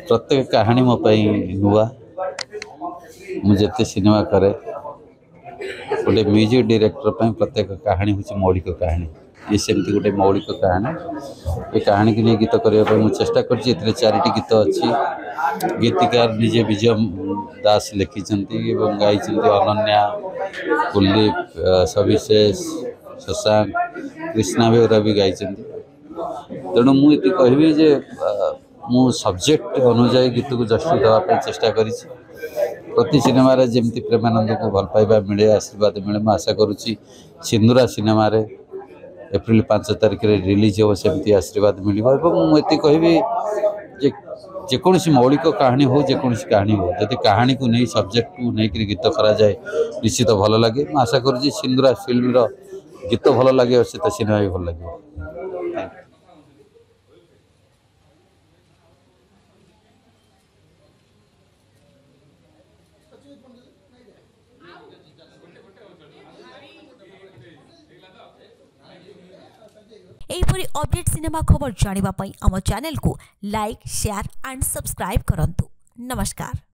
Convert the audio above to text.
प्रत्येक कहानी मो नुआ मुझे सिनेमा करे गोटे म्यूजिक डायरेक्टर प्रत्येक कहानी हूँ मौलिक कहानी ये सेमती गोटे मौलिक कहानी ये कहानी की गीत करने मुझे चेष्टा कर चारिटी गीत अच्छी गीतिकार निजे विजय दास लिखिं गाई अनन्या कुलदीप सविशेष शशांक कृष्णा बेहरा भी गाई तेणु मुझे कहबी जे मु सब्जेक्ट अनुजाई गीत को जस्टिस देवाई चेष्टा कर प्रति सिनेमा जमी प्रेमानंद को भल पाइबा मिले आशीर्वाद मिले मैं आशा करुच्ची सिंदूरा सिनेमा एप्रिल 5 तारिख रिलीज हो सेमती आशीर्वाद मिले मुझे कहबी जेकोसी मौलिक कहानी हो जेकोसी कहानी हो जदि कहानी को नहीं सब्जेक्ट को नहीं गीत करा जाए निश्चित भल लगे मैं आशा करुच्ची सिंदूरा फिल्म गीत भल लगे से तो सिनेमा भी भल लगे। एहिपरि अपडेट सिनेमा खबर जानिबा पई आम चैनल को लाइक शेयर एंड सब्सक्राइब करंतु। नमस्कार।